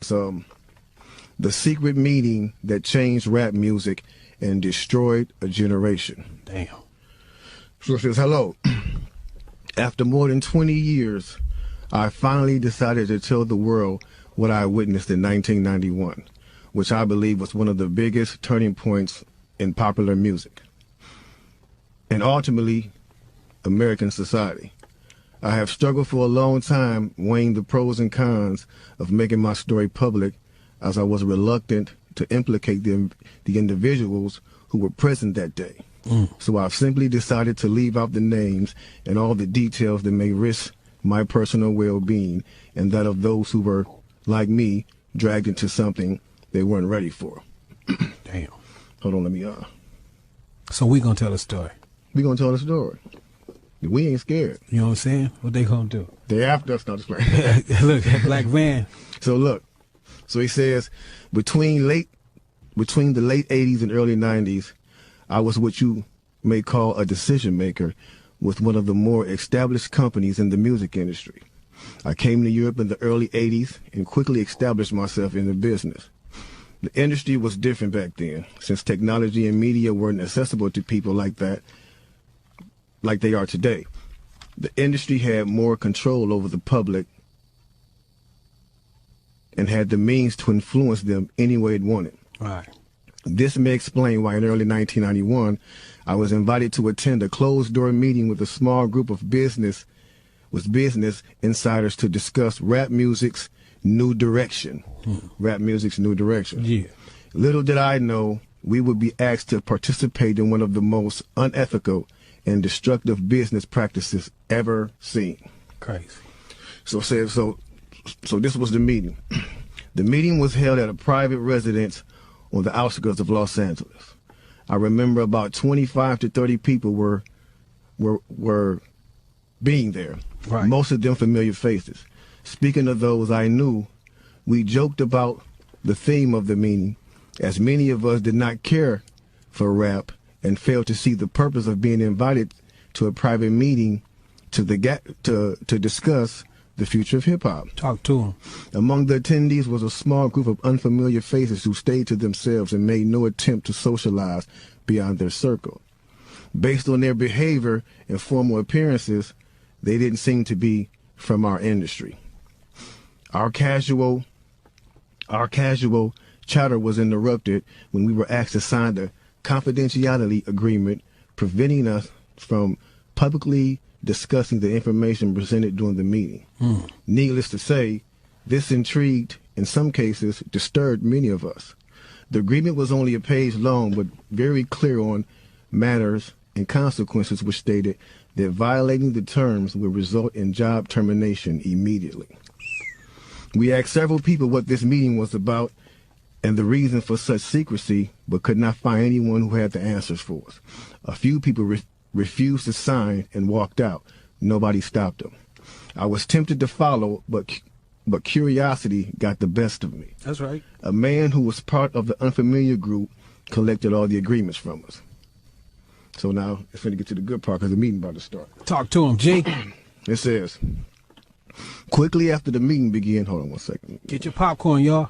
So, the secret meeting that changed rap music and destroyed a generation. Damn. So it says, hello. After more than 20 years, I finally decided to tell the world what I witnessed in 1991, which I believe was one of the biggest turning points in popular music and ultimately American society. I have struggled for a long time weighing the pros and cons of making my story public, as I was reluctant to implicate the individuals who were present that day. So I've simply decided to leave out the names and all the details that may risk my personal well-being and that of those who were, like me, dragged into something they weren't ready for. Damn. Hold on, let me So we gonna tell a story. We gonna tell the story. We ain't scared. You know what I'm saying? What they gonna do? They after us, not just playing. Look, that black van. So look, so he says, between the late 80s and early 90s, I was what you may call a decision maker with one of the more established companies in the music industry. I came to Europe in the early 80s and quickly established myself in the business. The industry was different back then, since technology and media weren't accessible to people like that, like they are today. The industry had more control over the public and had the means to influence them any way it wanted. Right. This may explain why in early 1991, I was invited to attend a closed-door meeting with a small group of business insiders to discuss rap music's new direction. Rap music's new direction. Yeah. Little did I know we would be asked to participate in one of the most unethical and destructive business practices ever seen. Crazy. So this was the meeting. The meeting was held at a private residence on the outskirts of Los Angeles. I remember about 25 to 30 people were being there. Right. Most of them familiar faces. Speaking of those I knew, we joked about the theme of the meeting, as many of us did not care for rap and failed to see the purpose of being invited to a private meeting to discuss the future of hip-hop. Talk to him. Among the attendees was a small group of unfamiliar faces who stayed to themselves and made no attempt to socialize beyond their circle. Based on their behavior and formal appearances, they didn't seem to be from our industry. Our casual chatter was interrupted when we were asked to sign the confidentiality agreement, preventing us from publicly discussing the information presented during the meeting. Needless to say, this intrigued, in some cases, disturbed many of us. The agreement was only a page long, but very clear on matters and consequences, which stated that violating the terms would result in job termination immediately. We asked several people what this meeting was about and the reason for such secrecy, but could not find anyone who had the answers for us. A few people refused to sign and walked out. Nobody stopped them. I was tempted to follow, but curiosity got the best of me. That's right. A man who was part of the unfamiliar group collected all the agreements from us. So now it's going to get to the good part because the meeting about to start. Talk to him, G. It says, quickly after the meeting began, hold on one second. Get your popcorn, y'all.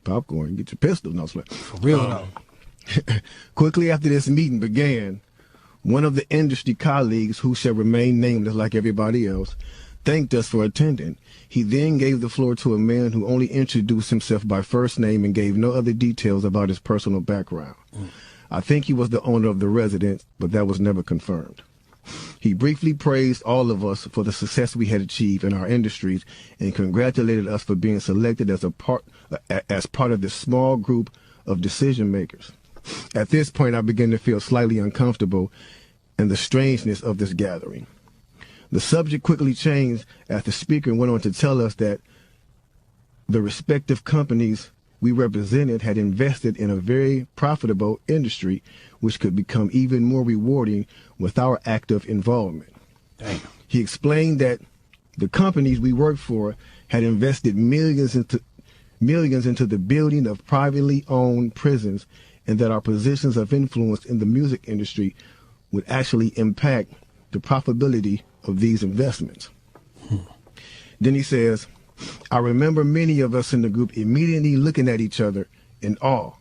Popcorn, get your pistol. No, for real though. Quickly after this meeting began, one of the industry colleagues, who shall remain nameless like everybody else, thanked us for attending. He then gave the floor to a man who only introduced himself by first name and gave no other details about his personal background. I think he was the owner of the residence, but that was never confirmed. He briefly praised all of us for the success we had achieved in our industries and congratulated us for being selected as part of this small group of decision makers. At this point, I began to feel slightly uncomfortable in the strangeness of this gathering. The subject quickly changed as the speaker went on to tell us that the respective companies we represented had invested in a very profitable industry, which could become even more rewarding with our active involvement. Damn. He explained that the companies we worked for had invested millions into the building of privately owned prisons, and that our positions of influence in the music industry would actually impact the profitability of these investments. Then he says, I remember many of us in the group immediately looking at each other in awe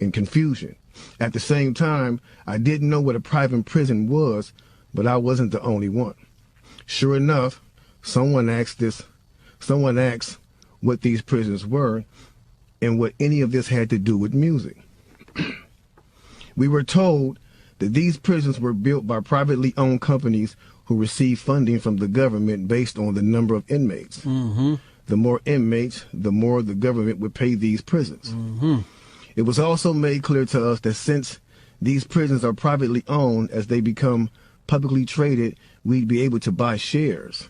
and confusion. At the same time, I didn't know what a private prison was, but I wasn't the only one. Sure enough, someone asked what these prisons were and what any of this had to do with music. We were told that these prisons were built by privately owned companies who received funding from the government based on the number of inmates. Mm-hmm. The more inmates, the more the government would pay these prisons. Mm-hmm. It was also made clear to us that since these prisons are privately owned, as they become publicly traded, we'd be able to buy shares.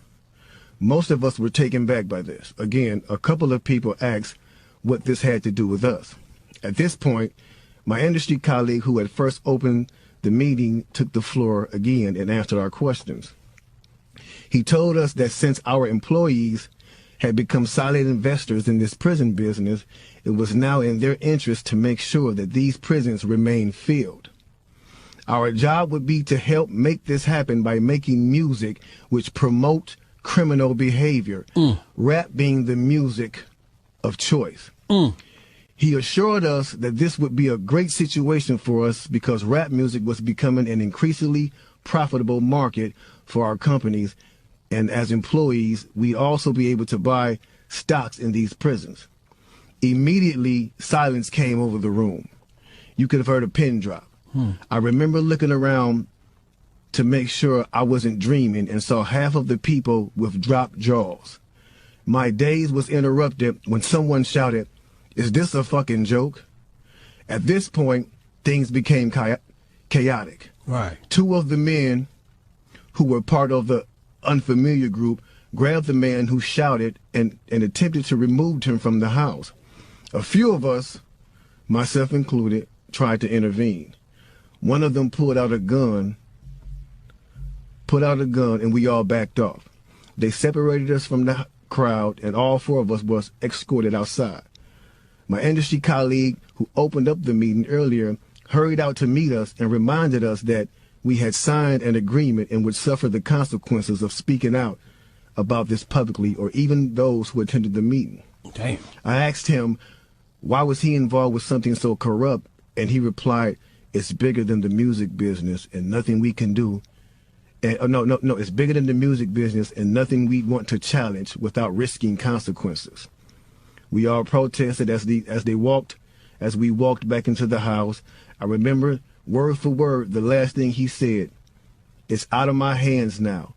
Most of us were taken back by this. Again, a couple of people asked what this had to do with us. At this point, my industry colleague who had first opened the meeting took the floor again and answered our questions. He told us that since our employees had become silent investors in this prison business, it was now in their interest to make sure that these prisons remain filled. Our job would be to help make this happen by making music which promote criminal behavior, rap being the music of choice. He assured us that this would be a great situation for us because rap music was becoming an increasingly profitable market for our companies, and as employees, we'd also be able to buy stocks in these prisons. Immediately, silence came over the room. You could have heard a pin drop. I remember looking around to make sure I wasn't dreaming and saw half of the people with dropped jaws. My daze was interrupted when someone shouted, "Is this a fucking joke?" At this point, things became chaotic. Right. Two of the men who were part of the unfamiliar group grabbed the man who shouted and attempted to remove him from the house. A few of us, myself included, tried to intervene. One of them pulled out a gun, and we all backed off. They separated us from the crowd, and all four of us was escorted outside. My industry colleague, who opened up the meeting earlier, hurried out to meet us and reminded us that we had signed an agreement and would suffer the consequences of speaking out about this publicly, or even those who attended the meeting. Damn. I asked him, why was he involved with something so corrupt? And he replied, "It's bigger than the music business and nothing we can do. No, it's bigger than the music business and nothing we want to challenge without risking consequences." We all protested as we walked back into the house. I remember word for word the last thing he said. "It's out of my hands now.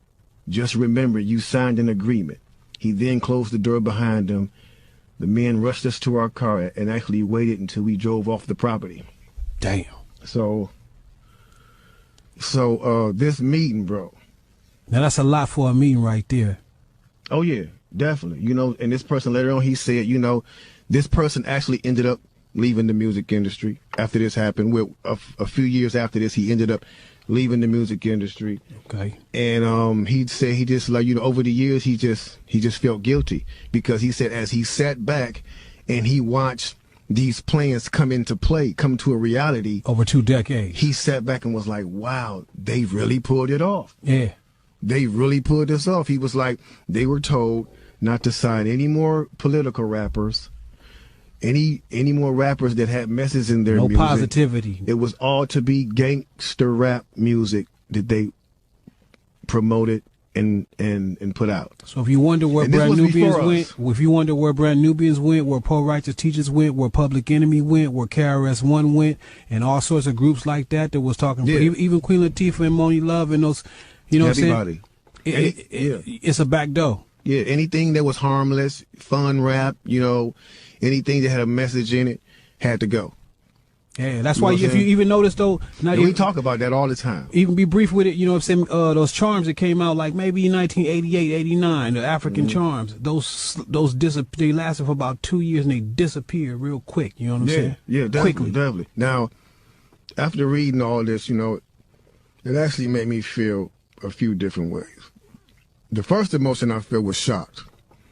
Just remember you signed an agreement." He then closed the door behind him. The men rushed us to our car and actually waited until we drove off the property. Damn. So this meeting, bro. Now that's a lot for a meeting right there. Oh yeah, definitely. You know, and this person later on, he said, you know, this person actually ended up leaving the music industry after this happened. A few years after this, he ended up leaving the music industry. Okay. And he said he just, like, you know, over the years he just felt guilty because he said as he sat back and he watched these plans come to a reality Over 2 decades. he sat back and was like, wow, they really pulled it off. Yeah. They really pulled this off. He was like, they were told not to sign any more political rappers, any more rappers that had messages in their music. No positivity. It was all to be gangster rap music that they promoted and put out. So if you wonder where Brand Nubians went, where Poor Righteous Teachers went, where Public Enemy went, where KRS-One went, and all sorts of groups like that was talking, even Queen Latifah and Moni Love and those, you know everybody. What I'm saying? It's a back door. Yeah, anything that was harmless, fun rap, you know, anything that had a message in it had to go. Yeah, that's why if you even notice though, now we talk about that all the time. Even be brief with it, you know what I'm saying? Those charms that came out like maybe in 1988, 89, the African charms, those they lasted for about 2 years and they disappeared real quick. You know what I'm saying? Yeah, definitely. Now, after reading all this, you know, it actually made me feel a few different ways. The first emotion I felt was shocked,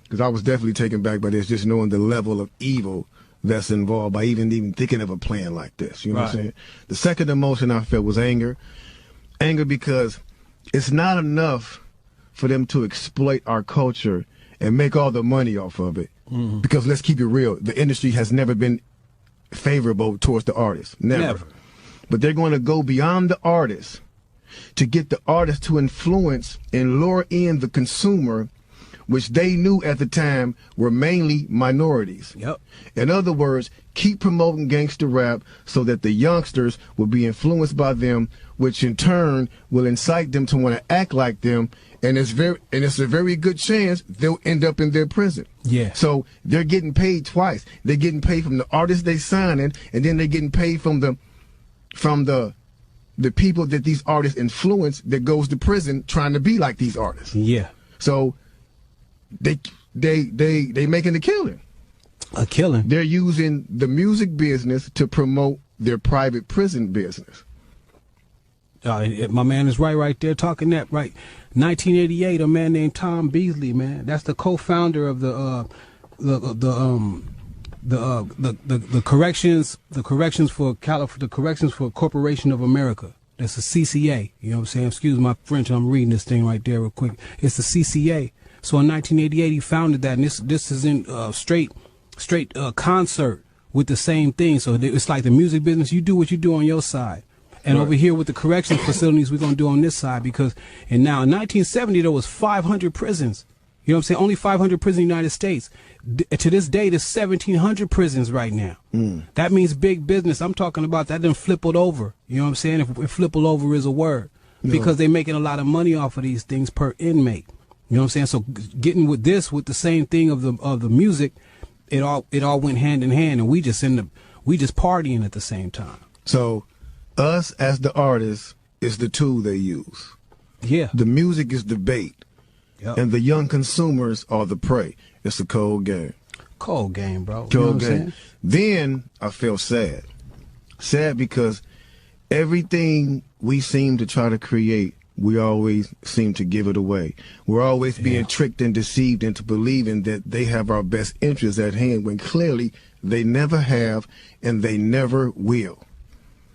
because I was definitely taken back by this, just knowing the level of evil that's involved by even thinking of a plan like this. You know what I'm saying? The second emotion I felt was anger. Anger because it's not enough for them to exploit our culture and make all the money off of it. Because let's keep it real, the industry has never been favorable towards the artist. Never. But they're going to go beyond the artist to get the artist to influence and lure in the consumer, which they knew at the time were mainly minorities. Yep. In other words, keep promoting gangster rap so that the youngsters will be influenced by them, which in turn will incite them to want to act like them, and it's a very good chance they'll end up in their prison. Yeah. So they're getting paid twice. They're getting paid from the artists they signing, and then they're getting paid from the people that these artists influence that goes to prison trying to be like these artists. Yeah. So they making a killing. A killing. They're using the music business to promote their private prison business. My man is right there talking that right. 1988, a man named Tom Beasley, man. That's the co-founder of the corrections for Corporation of America. That's the CCA. You know what I'm saying? Excuse my French. I'm reading this thing right there real quick. It's the CCA. So in 1988, he founded that, and this is in straight concert with the same thing. So it's like the music business. You do what you do on your side. And over here with the corrections facilities, we're going to do on this side and now in 1970, there was 500 prisons. You know what I'm saying? Only 500 prisons in the United States. To this day, there's 1,700 prisons right now. That means big business. I'm talking about that done flippled over. You know what I'm saying? If flippled over is a word. Because they're making a lot of money off of these things per inmate. You know what I'm saying? So getting with the same thing of the music, it all went hand in hand, and we just partying at the same time. So us as the artists is the tool they use. Yeah. The music is the bait. Yep. And the young consumers are the prey. It's a cold game. Cold game, bro. Cold game. Then I feel sad. Sad because everything we seem to try to create, we always seem to give it away. We're always being tricked and deceived into believing that they have our best interests at hand when clearly they never have and they never will.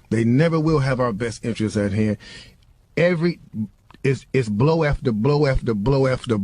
They never will have our best interests at hand. It's blow after blow after blow after